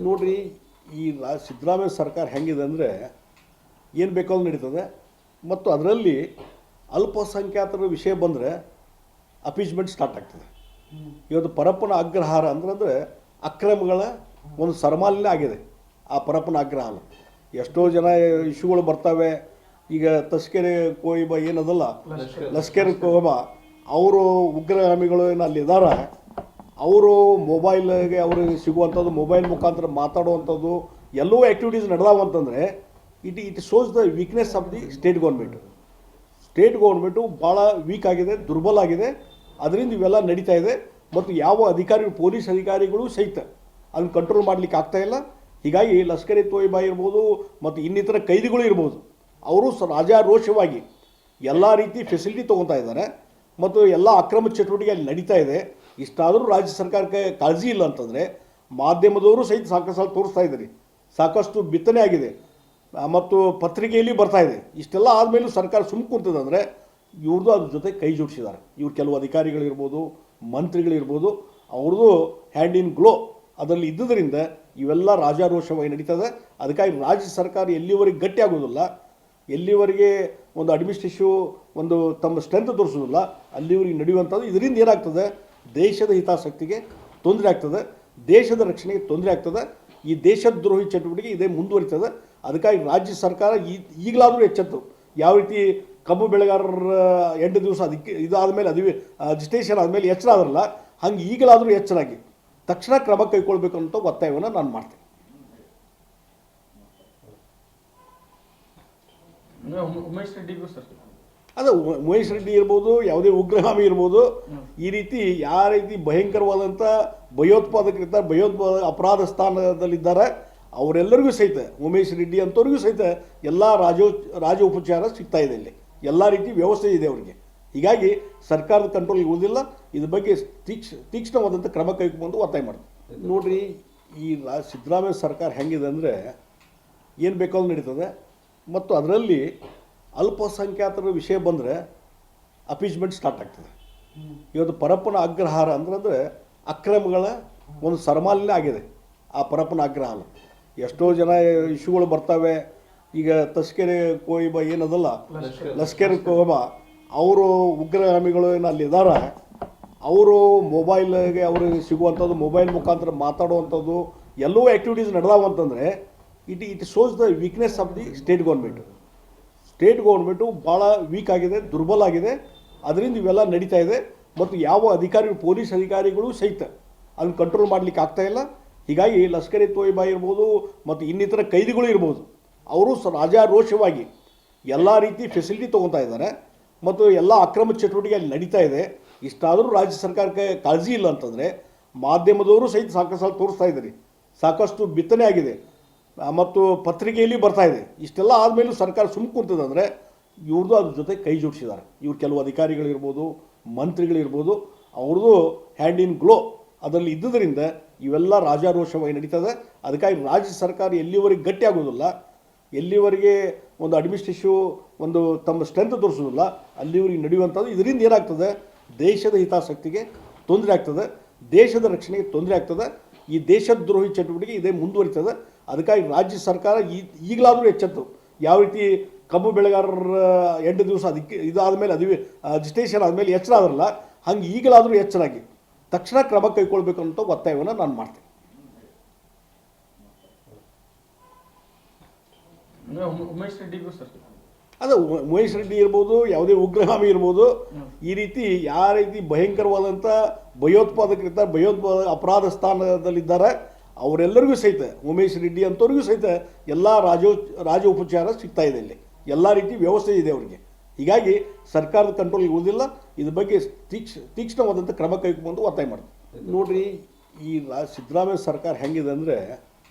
ನೋಡ್ರಿ, ಈ ಸಿದ್ದರಾಮಯ್ಯ ಸರ್ಕಾರ ಹೆಂಗಿದೆ ಅಂದರೆ ಏನು ಬೇಕಾದ್ರೂ ನಡೀತದೆ. ಮತ್ತು ಅದರಲ್ಲಿ ಅಲ್ಪಸಂಖ್ಯಾತರ ವಿಷಯ ಬಂದರೆ ಅಪೀಸ್ಮೆಂಟ್ ಸ್ಟಾರ್ಟ್ ಆಗ್ತದೆ. ಇವತ್ತು ಪರಪ್ಪನ ಅಗ್ರಹಾರ ಅಂದರೆ ಅಕ್ರಮಗಳ ಒಂದು ಸರಮಾಲಿನ್ಯ ಆಗಿದೆ. ಆ ಪರಪ್ಪನ ಅಗ್ರಹಾರ ಎಷ್ಟೋ ಜನ ಇಶ್ಯೂಗಳು ಬರ್ತವೆ. ಈಗ ತಸ್ಕೇರಿ ಕೋಯಿಬ ಏನದಲ್ಲ, ಲಷ್ಕರ್ ಕೋಯಿಬ ಅವರು ಉಗ್ರಗಾಮಿಗಳು ಏನು ಅಲ್ಲಿದ್ದಾರೆ, ಅವರು ಮೊಬೈಲ್ಗೆ ಅವ್ರಿಗೆ ಸಿಗುವಂಥದ್ದು, ಮೊಬೈಲ್ ಮುಖಾಂತರ ಮಾತಾಡುವಂಥದ್ದು ಎಲ್ಲವೂ ಆ್ಯಕ್ಟಿವಿಟೀಸ್ ನಡೆದಾವಂತಂದರೆ it shows the weakness of the state government. State government ಭಾಳ ವೀಕ್ ಆಗಿದೆ, ದುರ್ಬಲ ಆಗಿದೆ. ಅದರಿಂದ ಇವೆಲ್ಲ ನಡೀತಾ ಇದೆ. ಮತ್ತು ಯಾವ ಅಧಿಕಾರಿಗಳು, ಪೊಲೀಸ್ ಅಧಿಕಾರಿಗಳು ಸಹಿತ ಅದನ್ನು ಕಂಟ್ರೋಲ್ ಮಾಡಲಿಕ್ಕೆ ಆಗ್ತಾಯಿಲ್ಲ. ಹೀಗಾಗಿ ಲಷ್ಕರ್ ಇ ತೊಯ್ಬಾ ಇರ್ಬೋದು ಮತ್ತು ಇನ್ನಿತರ ಕೈದಿಗಳು ಇರ್ಬೋದು, ಅವರು ರಾಜಾರೋಷವಾಗಿ ಎಲ್ಲ ರೀತಿ ಫೆಸಿಲಿಟಿ ತೊಗೊತಾ ಇದ್ದಾರೆ ಮತ್ತು ಎಲ್ಲ ಅಕ್ರಮ ಚಟುವಟಿಕೆ ಅಲ್ಲಿ ನಡೀತಾ ಇದೆ. ಇಷ್ಟಾದರೂ ರಾಜ್ಯ ಸರ್ಕಾರಕ್ಕೆ ಕಾಳಜಿ ಇಲ್ಲ ಅಂತಂದರೆ ಮಾಧ್ಯಮದವರು ಸಹಿತ ಸಾಕಷ್ಟು ಸಲ ತೋರಿಸ್ತಾ ಇದ್ದಾರೆ, ಸಾಕಷ್ಟು ಬಿತ್ತನೆ ಆಗಿದೆ ಮತ್ತು ಪತ್ರಿಕೆಯಲ್ಲಿ ಬರ್ತಾ ಇದೆ. ಇಷ್ಟೆಲ್ಲ ಆದಮೇಲೂ ಸರ್ಕಾರ ಸುಮ್ಮ ಕುಂತದಂದರೆ ಇವ್ರದ್ದು ಅದ್ರ ಜೊತೆ ಕೈ ಜೋಡಿಸಿದ್ದಾರೆ. ಇವ್ರು ಕೆಲವು ಅಧಿಕಾರಿಗಳಿರ್ಬೋದು, ಮಂತ್ರಿಗಳಿರ್ಬೋದು, ಅವ್ರದ್ದು ಹ್ಯಾಂಡ್ ಇನ್ ಗ್ಲೋ ಅದರಲ್ಲಿ ಇದ್ದುದರಿಂದ ಇವೆಲ್ಲ ರಾಜಾರೋಷವಾಗಿ ನಡೀತದೆ. ಅದಕ್ಕಾಗಿ ರಾಜ್ಯ ಸರ್ಕಾರ ಎಲ್ಲಿವರೆಗೆ ಗಟ್ಟಿ ಆಗೋದಿಲ್ಲ, ಎಲ್ಲಿವರೆಗೆ ಒಂದು ಅಡ್ಮಿನಿಸ್ಟ್ರೇಟಿವ್ ಒಂದು ತಮ್ಮ ಸ್ಟ್ರೆಂತ್ ತೋರಿಸೋದಿಲ್ಲ, ಅಲ್ಲಿವರೆಗೆ ನಡೆಯುವಂಥದ್ದು. ಇದರಿಂದ ಏನಾಗ್ತದೆ, ದೇಶದ ಹಿತಾಸಕ್ತಿಗೆ ತೊಂದರೆ ಆಗ್ತದೆ, ದೇಶದ ರಕ್ಷಣೆಗೆ ತೊಂದರೆ ಆಗ್ತದೆ. ಈ ದೇಶದ್ರೋಹಿ ಚಟುವಟಿಕೆ ಇದೇ ಮುಂದುವರಿತದೆ. ಅದಕ್ಕಾಗಿ ರಾಜ್ಯ ಸರ್ಕಾರ ಈಗಲಾದರೂ ಎಚ್ಚೆತ್ತು. ಯಾವ ರೀತಿ ಕಬ್ಬು ಬೆಳೆಗಾರರ 8 ದಿವಸ ಅದಕ್ಕೆ ಇದಾದ ಮೇಲೆ ಅಜಿಟೇಷನ್ ಆದಮೇಲೆ ಎಚ್ಚರ ಆದ್ರಲ್ಲ, ಹಂಗೆ ಈಗಲಾದರೂ ಎಚ್ಚರಾಗಿ ತಕ್ಷಣ ಕ್ರಮ ಕೈಗೊಳ್ಬೇಕು ಅಂತ ಒತ್ತಾಯವನ್ನು ನಾನು ಮಾಡ್ತೇನೆ. ಅದೇ ಉಮೇಶ್ ರೆಡ್ಡಿ ಇರ್ಬೋದು, ಯಾವುದೇ ಉಗ್ರಗಾಮಿ ಇರ್ಬೋದು, ಈ ರೀತಿ ಯಾವ ರೀತಿ ಭಯಂಕರವಾದಂಥ ಭಯೋತ್ಪಾದಕ ಅಪರಾಧ ಸ್ಥಾನದಲ್ಲಿದ್ದಾರೆ ಅವರೆಲ್ಲರಿಗೂ ಸಹಿತ, ಉಮೇಶ್ ರೆಡ್ಡಿ ಅಂಥವ್ರಿಗೂ ಸಹಿತ ಎಲ್ಲ ರಾಜ ಉಪಚಾರ ಸಿಗ್ತಾ ಇದೆ. ಇಲ್ಲಿ ಎಲ್ಲ ರೀತಿ ವ್ಯವಸ್ಥೆ ಇದೆ ಅವರಿಗೆ. ಹೀಗಾಗಿ ಸರ್ಕಾರದ ಕಂಟ್ರೋಲ್ಗೆ ಉಳಿದಿಲ್ಲ. ಇದ್ರ ಬಗ್ಗೆ ತೀಕ್ಷ್ಣವಾದಂಥ ಕ್ರಮ ಕೈಗೊಂಡು ಒತ್ತಾಯ ಮಾಡ್ತಾರೆ. ನೋಡ್ರಿ, ಈ ಸಿದ್ದರಾಮಯ್ಯ ಸರ್ಕಾರ ಹೆಂಗಿದೆ ಅಂದರೆ ಏನು ಬೇಕಾದ್ರೂ ನಡೀತದೆ. ಮತ್ತು ಅದರಲ್ಲಿ ಅಲ್ಪಸಂಖ್ಯಾತರ ವಿಷಯ ಬಂದರೆ ಅಪೀಸ್ಮೆಂಟ್ ಸ್ಟಾರ್ಟ್ ಆಗ್ತದೆ. ಇವತ್ತು ಪರಪ್ಪನ ಅಗ್ರಹಾರ ಅಂದರೆ ಅಕ್ರಮಗಳ ಒಂದು ಸರಮಾಲಿನ್ಯ ಆಗಿದೆ. ಆ ಪರಪ್ಪನ ಅಗ್ರಹಾರ ಎಷ್ಟೋ ಜನ ಇಶ್ಯೂಗಳು ಬರ್ತವೆ. ಈಗ ತಸ್ಕೇರಿ ಕೋಯಿಬ ಏನದಲ್ಲ, ಲಷ್ಕರ್ ಕೋಯಿಬ ಅವರು ಉಗ್ರಗಾಮಿಗಳು ಏನು ಅಲ್ಲಿದ್ದಾರೆ, ಅವರು ಮೊಬೈಲ್ಗೆ ಅವ್ರಿಗೆ ಸಿಗುವಂಥದ್ದು, ಮೊಬೈಲ್ ಮುಖಾಂತರ ಮಾತಾಡುವಂಥದ್ದು ಎಲ್ಲವೂ ಆ್ಯಕ್ಟಿವಿಟೀಸ್ ನಡೆದಾವಂತಂದರೆ it shows the weakness of the state government. State government ಭಾಳ ವೀಕ್ ಆಗಿದೆ, ದುರ್ಬಲ ಆಗಿದೆ. ಅದರಿಂದ ಇವೆಲ್ಲ ನಡೀತಾ ಇದೆ. ಮತ್ತು ಯಾವ ಅಧಿಕಾರಿಗಳು, ಪೊಲೀಸ್ ಅಧಿಕಾರಿಗಳು ಸಹಿತ ಅದನ್ನು ಕಂಟ್ರೋಲ್ ಮಾಡಲಿಕ್ಕೆ ಆಗ್ತಾಯಿಲ್ಲ. ಹೀಗಾಗಿ ಲಷ್ಕರ್ ಇ ತೊಯ್ಬಾ ಇರ್ಬೋದು ಮತ್ತು ಇನ್ನಿತರ ಕೈದಿಗಳು ಇರ್ಬೋದು, ಅವರು ರಾಜಾರೋಷವಾಗಿ ಎಲ್ಲ ರೀತಿ ಫೆಸಿಲಿಟಿ ತೊಗೊತಾ ಇದ್ದಾರೆ ಮತ್ತು ಎಲ್ಲ ಅಕ್ರಮ ಚಟುವಟಿಕೆ ಅಲ್ಲಿ ನಡೀತಾ ಇದೆ. ಇಷ್ಟಾದರೂ ರಾಜ್ಯ ಸರ್ಕಾರಕ್ಕೆ ಕಾಳಜಿ ಇಲ್ಲ ಅಂತಂದರೆ ಮಾಧ್ಯಮದವರು ಸಹಿತ ಸಾಕಷ್ಟು ಸಲ ತೋರಿಸ್ತಾ ಇದ್ದಾರೆ, ಸಾಕಷ್ಟು ಬಿತ್ತನೆ ಆಗಿದೆ ಮತ್ತು ಪತ್ರಿಕೆಯಲ್ಲಿ ಬರ್ತಾ ಇದೆ. ಇಷ್ಟೆಲ್ಲ ಆದಮೇಲೂ ಸರ್ಕಾರ ಸುಮ್ಮ ಕುಂತದಂದರೆ ಇವ್ರದ್ದು ಅದ್ರ ಜೊತೆ ಕೈ ಜೋಡಿಸಿದ್ದಾರೆ. ಇವ್ರು ಕೆಲವು ಅಧಿಕಾರಿಗಳಿರ್ಬೋದು, ಮಂತ್ರಿಗಳಿರ್ಬೋದು, ಅವ್ರದ್ದು ಹ್ಯಾಂಡ್ ಇನ್ ಗ್ಲೋ ಅದರಲ್ಲಿ ಇದ್ದುದರಿಂದ ಇವೆಲ್ಲ ರಾಜಾರೋಷವಾಗಿ ನಡೀತದೆ. ಅದಕ್ಕಾಗಿ ರಾಜ್ಯ ಸರ್ಕಾರ ಎಲ್ಲಿವರೆಗೆ ಗಟ್ಟಿ ಆಗೋದಿಲ್ಲ, ಎಲ್ಲಿವರೆಗೆ ಒಂದು ಅಡ್ಮಿನಿಸ್ಟ್ರೇಟಿವ್ ಒಂದು ತಮ್ಮ ಸ್ಟ್ರೆಂತ್ ತೋರಿಸೋದಿಲ್ಲ, ಅಲ್ಲಿವರೆಗೆ ನಡೆಯುವಂಥದ್ದು. ಇದರಿಂದ ಏನಾಗ್ತದೆ, ದೇಶದ ಹಿತಾಸಕ್ತಿಗೆ ತೊಂದರೆ ಆಗ್ತದೆ, ದೇಶದ ರಕ್ಷಣೆಗೆ ತೊಂದರೆ ಆಗ್ತದೆ. ಈ ದೇಶದ್ರೋಹಿ ಚಟುವಟಿಕೆ ಇದೇ ಮುಂದುವರಿತದೆ. ಅದಕ್ಕಾಗಿ ರಾಜ್ಯ ಸರ್ಕಾರ ಈಗಲಾದರೂ ಎಚ್ಚೆತ್ತು. ಯಾವ ರೀತಿ ಕಬ್ಬು ಬೆಳೆಗಾರರ 8 ದಿವಸ ಅದಕ್ಕೆ ಇದಾದ ಮೇಲೆ ಅಜಿಟೇಷನ್ ಆದಮೇಲೆ ಎಚ್ಚರ ಆದ್ರಲ್ಲ, ಹಂಗೆ ಈಗಲಾದರೂ ಎಚ್ಚರಾಗಿ ತಕ್ಷಣ ಕ್ರಮ ಕೈಗೊಳ್ಬೇಕು ಅಂತ ಒತ್ತಾಯವನ್ನು ನಾನು ಮಾಡ್ತೇನೆ. ಅದೇ ಉಮೇಶ್ ರೆಡ್ಡಿ ಇರ್ಬೋದು, ಯಾವುದೇ ಉಗ್ರಗಾಮಿ ಇರ್ಬೋದು, ಈ ರೀತಿ ಯಾವ ರೀತಿ ಭಯಂಕರವಾದಂಥ ಭಯೋತ್ಪಾದಕ ಅಪರಾಧ ಸ್ಥಾನದಲ್ಲಿದ್ದಾರೆ ಅವರೆಲ್ಲರಿಗೂ ಸಹಿತ, ಉಮೇಶ್ ರೆಡ್ಡಿ ಅಂಥವ್ರಿಗೂ ಸಹಿತ ಎಲ್ಲ ರಾಜ ಉಪಚಾರ ಸಿಗ್ತಾ ಇದೆ. ಇಲ್ಲಿ ಎಲ್ಲ ರೀತಿ ವ್ಯವಸ್ಥೆ ಇದೆ ಅವರಿಗೆ. ಹೀಗಾಗಿ ಸರ್ಕಾರದ ಕಂಟ್ರೋಲ್ಗೆ ಉಳಿದಿಲ್ಲ. ಇದ್ರ ಬಗ್ಗೆ ತೀಕ್ಷ್ಣವಾದಂಥ ಕ್ರಮ ಕೈಗೊಂಡು ಒತ್ತಾಯ ಮಾಡ್ತಾರೆ. ನೋಡ್ರಿ, ಈ ಸಿದ್ದರಾಮಯ್ಯ ಸರ್ಕಾರ ಹೆಂಗಿದೆ ಅಂದರೆ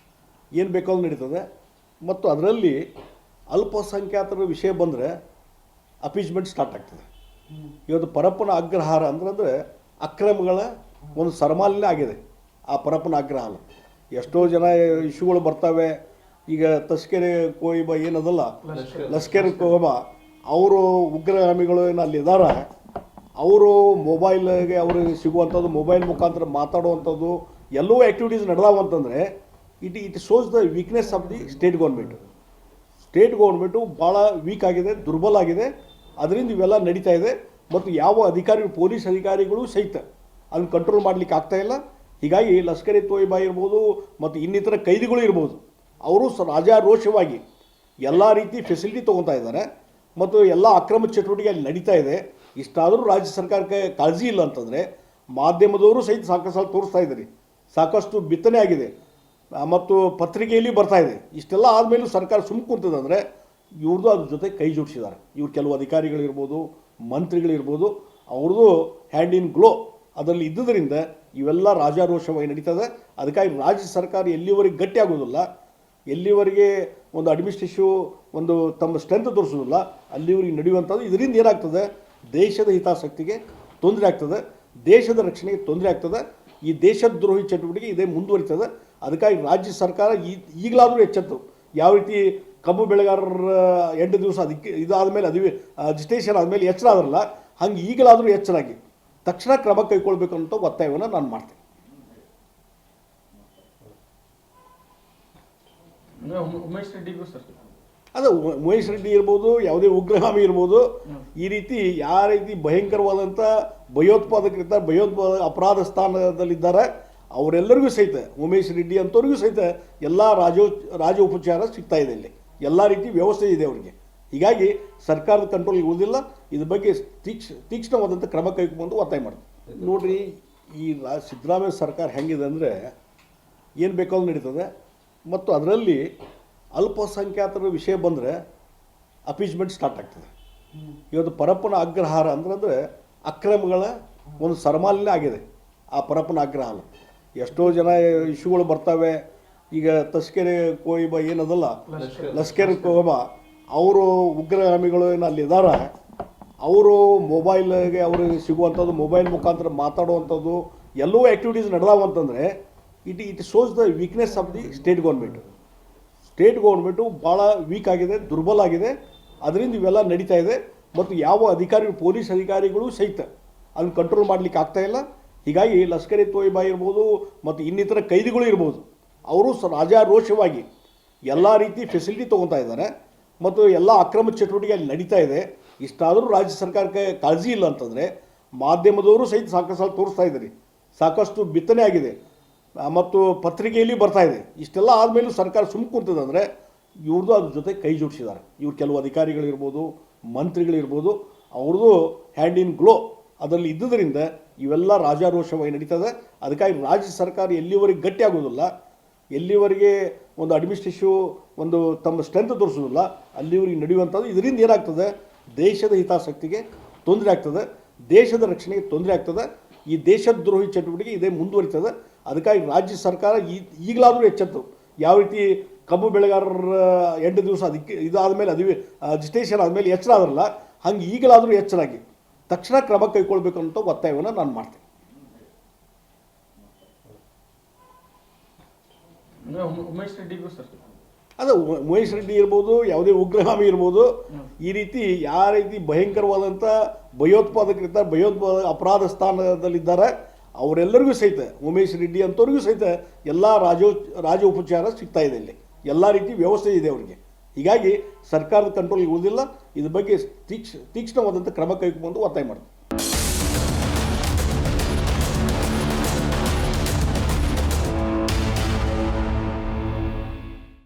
ಏನು ಬೇಕಾದ್ರೂ ನಡೀತದೆ. ಮತ್ತು ಅದರಲ್ಲಿ ಅಲ್ಪಸಂಖ್ಯಾತರ ವಿಷಯ ಬಂದರೆ ಅಪೀಸ್ಮೆಂಟ್ ಸ್ಟಾರ್ಟ್ ಆಗ್ತದೆ. ಇವತ್ತು ಪರಪ್ಪನ ಅಗ್ರಹಾರ ಅಂದರೆ ಅಕ್ರಮಗಳ ಒಂದು ಸರಮಾಲಿನ್ಯ ಆಗಿದೆ. ಆ ಪರಪ್ಪನ ಅಗ್ರಹಾರ ಎಷ್ಟೋ ಜನ ಇಶ್ಯೂಗಳು ಬರ್ತವೆ. ಈಗ ತಸ್ಕೇರಿ ಕೋಯಿಬ ಏನದಲ್ಲ, ಲಷ್ಕರ್ ಕೋಯಿಬ ಅವರು ಉಗ್ರಗಾಮಿಗಳು ಏನು ಅಲ್ಲಿದ್ದಾರೆ, ಅವರು ಮೊಬೈಲ್ಗೆ ಅವ್ರಿಗೆ ಸಿಗುವಂಥದ್ದು, ಮೊಬೈಲ್ ಮುಖಾಂತರ ಮಾತಾಡುವಂಥದ್ದು ಎಲ್ಲವೂ ಆ್ಯಕ್ಟಿವಿಟೀಸ್ ನಡೆದಾವಂತಂದರೆ it shows the weakness of the state government ಭಾಳ ವೀಕ್ ಆಗಿದೆ, ದುರ್ಬಲ ಆಗಿದೆ. ಅದರಿಂದ ಇವೆಲ್ಲ ನಡೀತಾ ಇದೆ. ಮತ್ತು ಯಾವ ಅಧಿಕಾರಿಗಳು, ಪೊಲೀಸ್ ಅಧಿಕಾರಿಗಳು ಸಹಿತ ಅದನ್ನು ಕಂಟ್ರೋಲ್ ಮಾಡಲಿಕ್ಕೆ ಆಗ್ತಾ ಇಲ್ಲ. ಹೀಗಾಗಿ ಲಷ್ಕರ್ ಎ ತೊಯ್ಬಾ ಇರ್ಬೋದು ಮತ್ತು ಇನ್ನಿತರ ಕೈದಿಗಳು ಇರ್ಬೋದು, ಅವರು ರಾಜಾರೋಷವಾಗಿ ಎಲ್ಲ ರೀತಿ ಫೆಸಿಲಿಟಿ ತೊಗೊತಾ ಇದ್ದಾರೆ ಮತ್ತು ಎಲ್ಲ ಅಕ್ರಮ ಚಟುವಟಿಕೆ ಅಲ್ಲಿ ನಡೀತಾ ಇದೆ. ಇಷ್ಟಾದರೂ ರಾಜ್ಯ ಸರ್ಕಾರಕ್ಕೆ ಕಾಳಜಿ ಇಲ್ಲ ಅಂತಂದರೆ ಮಾಧ್ಯಮದವರು ಸಹಿತ ಸಾಕಷ್ಟು ಸಲ ತೋರಿಸ್ತಾ ಇದ್ದಾರೆ, ಸಾಕಷ್ಟು ಬಿತ್ತನೆ ಆಗಿದೆ ಮತ್ತು ಪತ್ರಿಕೆಯಲ್ಲಿ ಬರ್ತಾ ಇದೆ. ಇಷ್ಟೆಲ್ಲ ಆದಮೇಲೂ ಸರ್ಕಾರ ಸುಮ್ಮನೆ ಕುಂತದಂದರೆ ಇವ್ರದ್ದು ಅದ್ರ ಜೊತೆ ಕೈ ಜೋಡಿಸಿದ್ದಾರೆ. ಇವ್ರು ಕೆಲವು ಅಧಿಕಾರಿಗಳಿರ್ಬೋದು, ಮಂತ್ರಿಗಳಿರ್ಬೋದು, ಅವ್ರದ್ದು ಹ್ಯಾಂಡ್ ಇನ್ ಗ್ಲೋ ಅದರಲ್ಲಿ ಇದ್ದುದರಿಂದ ಇವೆಲ್ಲ ರಾಜಾರೋಷವಾಗಿ ನಡೀತದೆ. ಅದಕ್ಕಾಗಿ ರಾಜ್ಯ ಸರ್ಕಾರ ಎಲ್ಲಿವರೆಗೆ ಗಟ್ಟಿ ಆಗೋದಿಲ್ಲ, ಎಲ್ಲಿವರೆಗೆ ಒಂದು ಅಡ್ಮಿನಿಸ್ಟ್ರೇಟಿವ್ ಒಂದು ತಮ್ಮ ಸ್ಟ್ರೆಂತ್ ತೋರಿಸೋದಿಲ್ಲ, ಅಲ್ಲಿವರೆಗೆ ನಡೆಯುವಂಥದ್ದು. ಇದರಿಂದ ಏನಾಗ್ತದೆ, ದೇಶದ ಹಿತಾಸಕ್ತಿಗೆ ತೊಂದರೆ ಆಗ್ತದೆ, ದೇಶದ ರಕ್ಷಣೆಗೆ ತೊಂದರೆ ಆಗ್ತದೆ. ಈ ದೇಶದ್ರೋಹಿ ಚಟುವಟಿಕೆ ಇದೇ ಮುಂದುವರಿತದೆ. ಅದಕ್ಕಾಗಿ ರಾಜ್ಯ ಸರ್ಕಾರ ಈಗಲಾದರೂ ಎಚ್ಚೆತ್ತು. ಯಾವ ರೀತಿ ಕಬ್ಬು ಬೆಳೆಗಾರರ 8 ದಿವಸ ಅದಕ್ಕೆ ಇದಾದಮೇಲೆ ಅಜಿಟೇಷನ್ ಆದಮೇಲೆ ಎಚ್ಚರ ಆದ್ರಲ್ಲ, ಹಂಗೆ ಈಗಲಾದರೂ ಎಚ್ಚರಾಗಿ ತಕ್ಷಣ ಕ್ರಮ ಕೈಗೊಳ್ಬೇಕು ಅಂತ ಒತ್ತಾಯವನ್ನು ನಾನು ಮಾಡ್ತೇನೆ. ಉಮೇಶ್ ರೆಡ್ಡಿಗೂ ಸರ್ ಅದು ಉಮೇಶ್ ರೆಡ್ಡಿ ಇರ್ಬೋದು, ಯಾವುದೇ ಉಗ್ರಗಾಮಿ ಇರ್ಬೋದು, ಈ ರೀತಿ ಯಾವ ರೀತಿ ಭಯಂಕರವಾದಂಥ ಭಯೋತ್ಪಾದಕರಿದ್ದಾರೆ, ಅಪರಾಧ ಸ್ಥಾನದಲ್ಲಿದ್ದಾರೆ, ಅವರೆಲ್ಲರಿಗೂ ಸಹಿತ ಉಮೇಶ್ ರೆಡ್ಡಿ ಅಂಥವ್ರಿಗೂ ಸಹಿತ ಎಲ್ಲ ರಾಜ ಉಪಚಾರ ಸಿಗ್ತಾ ಇದೆ. ಇಲ್ಲಿ ಎಲ್ಲ ರೀತಿ ವ್ಯವಸ್ಥೆ ಇದೆ ಅವರಿಗೆ. ಹೀಗಾಗಿ ಸರ್ಕಾರದ ಕಂಟ್ರೋಲ್ಗೆ ಉಳಿದಿಲ್ಲ. ಇದ್ರ ಬಗ್ಗೆ ತೀಕ್ಷ್ಣವಾದಂಥ ಕ್ರಮ ಕೈಗೊಂಡು ಒತ್ತಾಯ ಮಾಡ್ತೀವಿ. ನೋಡ್ರಿ, ಈ ಸಿದ್ದರಾಮಯ್ಯ ಸರ್ಕಾರ ಹೆಂಗಿದೆ ಅಂದರೆ ಏನು ಬೇಕಾದ್ರೂ ನಡೀತದೆ. ಮತ್ತು ಅದರಲ್ಲಿ ಅಲ್ಪಸಂಖ್ಯಾತರ ವಿಷಯ ಬಂದರೆ ಅಪೀಸ್ಮೆಂಟ್ ಸ್ಟಾರ್ಟ್ ಆಗ್ತದೆ. ಇವತ್ತು ಪರಪ್ಪನ ಅಗ್ರಹಾರ ಅಂದರೆ ಅಕ್ರಮಗಳ ಒಂದು ಸರಮಾಲಿನ್ಯ ಆಗಿದೆ. ಆ ಪರಪ್ಪನ ಅಗ್ರಹಾರ ಎಷ್ಟೋ ಜನ ಇಶ್ಯೂಗಳು ಬರ್ತವೆ. ಈಗ ತಸ್ಕರೆ ಕೋಯಿಬಾ ಏನದಲ್ಲ, ಲಷ್ಕರ್ ಕೋಯಿಬಾ ಅವರು ಉಗ್ರಗಾಮಿಗಳು ಏನು ಅಲ್ಲಿದ್ದಾರೆ, ಅವರು ಮೊಬೈಲ್ಗೆ ಅವ್ರಿಗೆ ಸಿಗುವಂಥದ್ದು, ಮೊಬೈಲ್ ಮುಖಾಂತರ ಮಾತಾಡುವಂಥದ್ದು ಎಲ್ಲವೂ ಆ್ಯಕ್ಟಿವಿಟೀಸ್ ನಡೆದಾವಂತಂದರೆ it shows the weakness of the state government ಭಾಳ ವೀಕ್ ಆಗಿದೆ, ದುರ್ಬಲ ಆಗಿದೆ. ಅದರಿಂದ ಇವೆಲ್ಲ ನಡೀತಾ ಇದೆ. ಮತ್ತು ಯಾವ ಅಧಿಕಾರಿಗಳು, ಪೊಲೀಸ್ ಅಧಿಕಾರಿಗಳು ಸಹಿತ ಅದನ್ನು ಕಂಟ್ರೋಲ್ ಮಾಡಲಿಕ್ಕೆ ಆಗ್ತಾ ಇಲ್ಲ. ಹೀಗಾಗಿ ಲಷ್ಕರ್ ಎ ತೊಯ್ಬಾ ಇರ್ಬೋದು ಮತ್ತು ಇನ್ನಿತರ ಕೈದಿಗಳು ಇರ್ಬೋದು, ಅವರು ರಾಜಾರೋಷವಾಗಿ ಎಲ್ಲ ರೀತಿ ಫೆಸಿಲಿಟಿ ತೊಗೊತಾ ಇದ್ದಾರೆ ಮತ್ತು ಎಲ್ಲ ಅಕ್ರಮ ಚಟುವಟಿಕೆ ಅಲ್ಲಿ ನಡೀತಾ ಇದೆ. ಇಷ್ಟಾದರೂ ರಾಜ್ಯ ಸರ್ಕಾರಕ್ಕೆ ಕಾಳಜಿ ಇಲ್ಲ ಅಂತಂದರೆ ಮಾಧ್ಯಮದವರು ಸಹಿತ ಸಾಕಷ್ಟು ಸಲ ತೋರಿಸ್ತಾ ಇದ್ದಾರೆ, ಸಾಕಷ್ಟು ಬಿತ್ತನೆ ಆಗಿದೆ ಮತ್ತು ಪತ್ರಿಕೆಯಲ್ಲಿ ಬರ್ತಾ ಇದೆ. ಇಷ್ಟೆಲ್ಲ ಆದಮೇಲೂ ಸರ್ಕಾರ ಸುಮ್ಮನೆ ಕುಂತದಂದರೆ ಇವ್ರದ್ದು ಅದ್ರ ಜೊತೆ ಕೈ ಜೋಡಿಸಿದ್ದಾರೆ. ಇವ್ರು ಕೆಲವು ಅಧಿಕಾರಿಗಳಿರ್ಬೋದು, ಮಂತ್ರಿಗಳಿರ್ಬೋದು, ಅವ್ರದ್ದು ಹ್ಯಾಂಡ್ ಇನ್ ಗ್ಲೋ ಅದರಲ್ಲಿ ಇದ್ದುದರಿಂದ ಇವೆಲ್ಲ ರಾಜಾರೋಷವಾಗಿ ನಡೀತದೆ. ಅದಕ್ಕಾಗಿ ರಾಜ್ಯ ಸರ್ಕಾರ ಎಲ್ಲಿವರೆಗೆ ಗಟ್ಟಿ ಆಗೋದಿಲ್ಲ, ಎಲ್ಲಿವರೆಗೆ ಒಂದು ಅಡ್ಮಿನಿಸ್ಟ್ರೇಟಿವ್ ಒಂದು ತಮ್ಮ ಸ್ಟ್ರೆಂತ್ ತೋರಿಸೋದಿಲ್ಲ, ಅಲ್ಲಿವರೆಗೆ ನಡೆಯುವಂಥದ್ದು. ಇದರಿಂದ ಏನಾಗ್ತದೆ, ದೇಶದ ಹಿತಾಸಕ್ತಿಗೆ ತೊಂದರೆ ಆಗ್ತದೆ, ದೇಶದ ರಕ್ಷಣೆಗೆ ತೊಂದರೆ ಆಗ್ತದೆ. ಈ ದೇಶದ್ರೋಹಿ ಚಟುವಟಿಕೆ ಇದೇ ಮುಂದುವರಿತದೆ. ಅದಕ್ಕಾಗಿ ರಾಜ್ಯ ಸರ್ಕಾರ ಈಗಲಾದರೂ ಎಚ್ಚೆತ್ತು. ಯಾವ ರೀತಿ ಕಬ್ಬು ಬೆಳೆಗಾರರ 8 ದಿವಸ ಅದಕ್ಕೆ ಇದಾದಮೇಲೆ ಅಜಿಟೇಷನ್ ಆದಮೇಲೆ ಎಚ್ಚರ ಆದ್ರಲ್ಲ, ಹಂಗೆ ಈಗಲಾದರೂ ಎಚ್ಚರಾಗಿ ತಕ್ಷಣ ಕ್ರಮ ಕೈಗೊಳ್ಬೇಕು ಅಂತ ಒತ್ತಾಯವನ್ನು ನಾನು ಮಾಡ್ತೇನೆ. ಉಮೇಶ್ ರೆಡ್ಡಿಗೂ ಸರ್ ಅದು ಉಮೇಶ್ ರೆಡ್ಡಿ ಇರ್ಬೋದು, ಯಾವುದೇ ಉಗ್ರಗಾಮಿ ಇರ್ಬೋದು, ಈ ರೀತಿ ಯಾವ ರೀತಿ ಭಯಂಕರವಾದಂಥ ಭಯೋತ್ಪಾದಕರಿದ್ದಾರೆ, ಅಪರಾಧ ಸ್ಥಾನದಲ್ಲಿದ್ದಾರೆ, ಅವರೆಲ್ಲರಿಗೂ ಸಹಿತ ಉಮೇಶ್ ರೆಡ್ಡಿ ಅಂಥವ್ರಿಗೂ ಸಹಿತ ಎಲ್ಲ ರಾಜ ಉಪಚಾರ ಸಿಗ್ತಾ ಇದೆ. ಇಲ್ಲಿ ಎಲ್ಲ ರೀತಿ ವ್ಯವಸ್ಥೆ ಇದೆ ಅವರಿಗೆ. ಹೀಗಾಗಿ ಸರ್ಕಾರದ ಕಂಟ್ರೋಲ್ಗೆ ಉಳಿದಿಲ್ಲ. ಇದ್ರ ಬಗ್ಗೆ ತೀಕ್ಷ್ಣವಾದಂಥ ಕ್ರಮ ಕೈಗೊಂಡು ಒತ್ತಾಯ ಮಾಡ್ತೀವಿ.